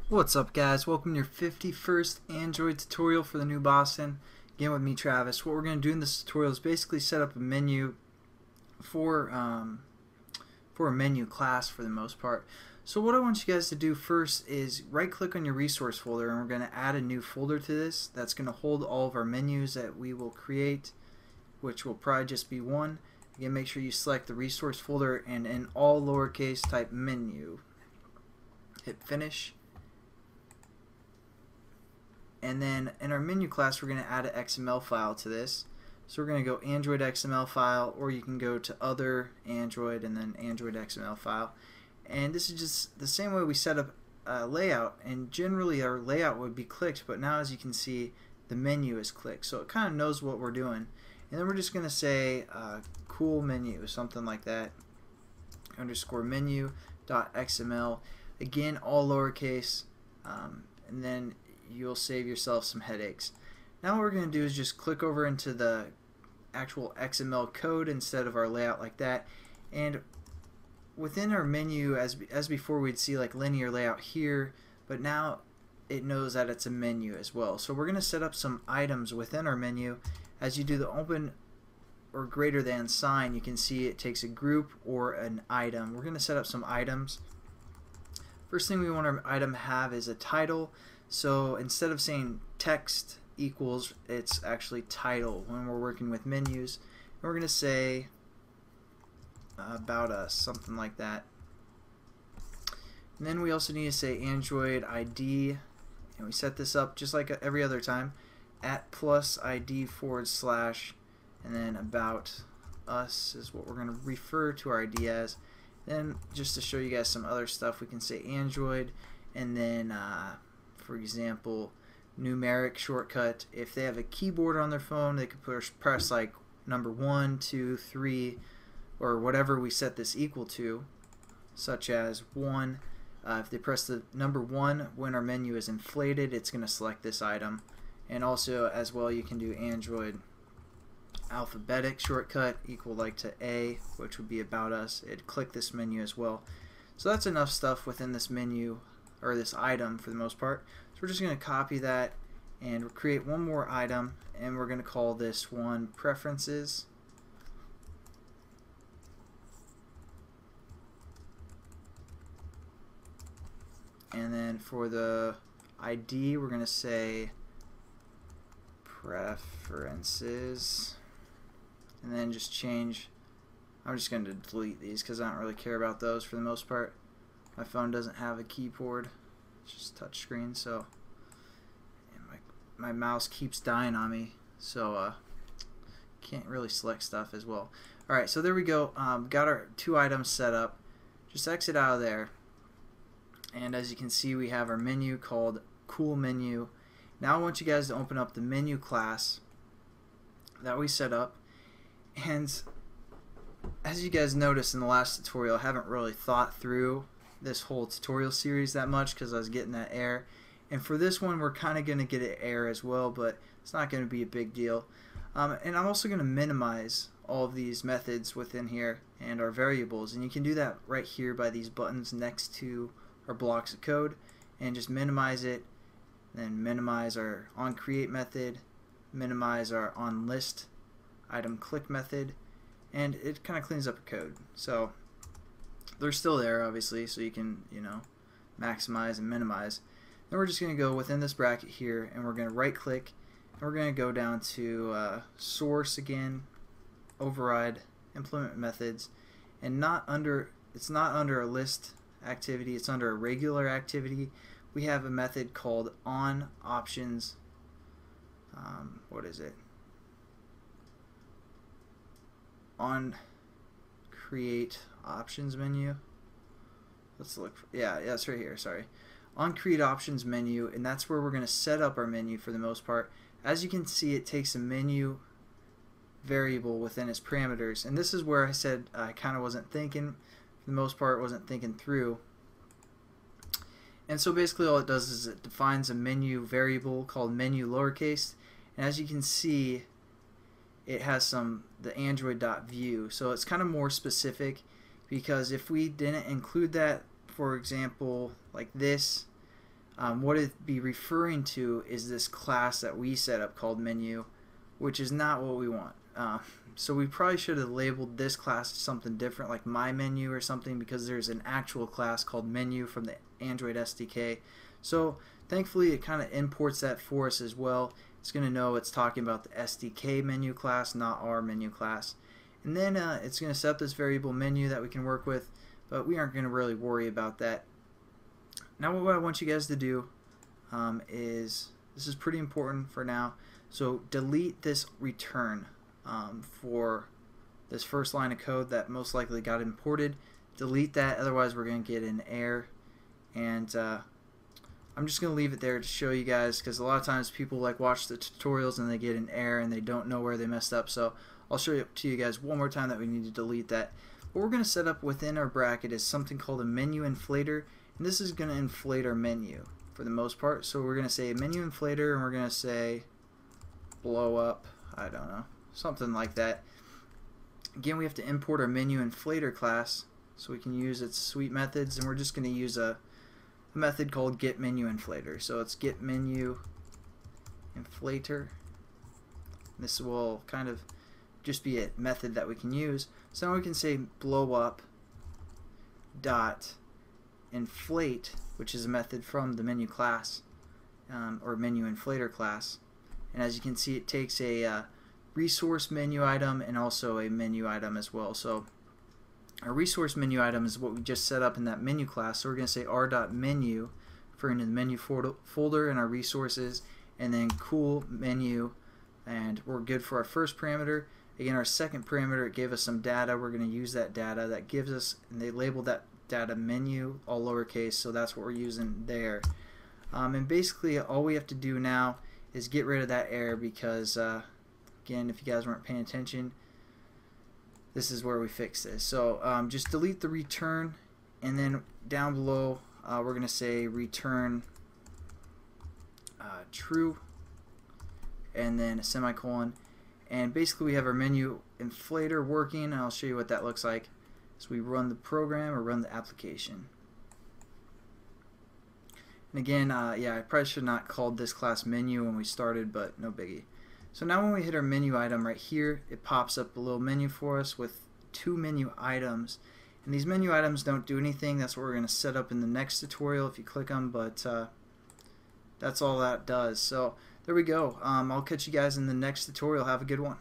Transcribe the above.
What's up, guys? Welcome to your 51st Android tutorial for the new Boston. Again with me, Travis. What we're going to do in this tutorial is basically set up a menu for a menu class for the most part. So what I want you guys to do first is right click on your resource folder, and we're going to add a new folder to this that's going to hold all of our menus that we will create, which will probably just be one. Again, make sure you select the resource folder and in all lowercase type menu. Hit finish. And then in our menu class, we're going to add an XML file to this. So we're going to go Android XML file, or you can go to other Android and then Android XML file. And this is just the same way we set up a layout. And generally our layout would be clicked, but now as you can see, the menu is clicked. So it kind of knows what we're doing. And then we're just going to say cool menu, something like that. Underscore menu.xml. Again, all lowercase. And then you'll save yourself some headaches. Now what we're going to do is just click over into the actual XML code instead of our layout like that, and within our menu, as before, we'd see like linear layout here, but now it knows that it's a menu as well. So we're going to set up some items within our menu. As you do the open or greater than sign, you can see it takes a group or an item. We're going to set up some items. First thing we want our item to have is a title. So instead of saying text equals, it's actually title when we're working with menus. And we're going to say about us, something like that. And then we also need to say Android ID, and we set this up just like every other time, at plus ID / and then about us is what we're going to refer to our ID as. Then just to show you guys some other stuff, we can say Android, and then for example, numeric shortcut. If they have a keyboard on their phone, they could press like number 1, 2, 3, or whatever we set this equal to, such as 1. If they press the number 1 when our menu is inflated, it's going to select this item. And also, as well, you can do Android alphabetic shortcut equal like to A, which would be about us. It'd click this menu as well. So that's enough stuff within this menu, or this item for the most part. So we're just going to copy that and create one more item, and we're going to call this one preferences. And then for the ID, we're going to say preferences, and then just change. I'm just going to delete these because I don't really care about those for the most part. My phone doesn't have a keyboard, it's just touch screen, so my mouse keeps dying on me, so can't really select stuff as well. Alright, so there we go. Got our 2 items set up. Just exit out of there, and as you can see, we have our menu called cool menu. Now I want you guys to open up the menu class that we set up, and as you guys noticed in the last tutorial, I haven't really thought through this whole tutorial series that much because I was getting that error, and for this one we're kind of going to get an error as well, but it's not going to be a big deal. And I'm also going to minimize all of these methods within here and our variables, and you can do that right here by these buttons next to our blocks of code, and just minimize it, then minimize our onCreate method, minimize our onList item click method, and it kind of cleans up the code. So they're still there, obviously, so you can, maximize and minimize. Then we're just going to go within this bracket here, and we're going to right click, and we're going to go down to source again, override implement methods, and it's not under a list activity, it's under a regular activity. We have a method called on options, what is it? On create options menu. Let's look for, yeah, it's right here, sorry. On create options menu, and that's where we're going to set up our menu for the most part. As you can see, it takes a menu variable within its parameters, and this is where I said I kind of wasn't thinking, for the most part wasn't thinking through. And so basically all it does is it defines a menu variable called menu lowercase, and as you can see, it has the Android.view, so it's kind of more specific, because if we didn't include that, for example, like this, what it'd be referring to is this class that we set up called menu, which is not what we want. So we probably should have labeled this class something different, like my menu or something, because there's an actual class called menu from the Android SDK. So thankfully it kind of imports that for us as well. It's going to know it's talking about the SDK menu class, not our menu class. And then it's going to set up this variable menu that we can work with, but we aren't going to really worry about that. Now what I want you guys to do is, this is pretty important for now, so delete this return for this first line of code that most likely got imported. Delete that, otherwise we're going to get an error. And I'm just going to leave it there to show you guys, because a lot of times people like watch the tutorials and they get an error and they don't know where they messed up. So I'll show it to you guys one more time that we need to delete that. What we're going to set up within our bracket is something called a MenuInflater, and this is going to inflate our menu for the most part. So we're going to say MenuInflater, and we're going to say blow up, I don't know, something like that. Again, we have to import our MenuInflater class so we can use its sweet methods, and we're just going to use a method called getMenuInflater. So it's getMenuInflater. This will kind of just be a method that we can use. So now we can say blow up dot inflate, which is a method from the menu class or MenuInflater class. And as you can see, it takes a resource menu item and also a menu item as well. So our resource menu item is what we just set up in that menu class. So we're going to say r.menu, referring to the menu folder and our resources, and then cool menu, and we're good for our first parameter. Again, our second parameter, it gave us some data. We're going to use that data. That gives us, and they labeled that data menu, all lowercase, so that's what we're using there. And basically all we have to do now is get rid of that error, because again, if you guys weren't paying attention, this is where we fix this. So just delete the return, and then down below we're going to say return true, and then a semicolon. And basically we have our MenuInflater working, and I'll show you what that looks like. So we run the program or run the application. And again, yeah, I probably should not called this class menu when we started, but no biggie. So now when we hit our menu item right here, it pops up a little menu for us with 2 menu items. And these menu items don't do anything. That's what we're going to set up in the next tutorial if you click them, but that's all that does. So there we go. I'll catch you guys in the next tutorial. Have a good one.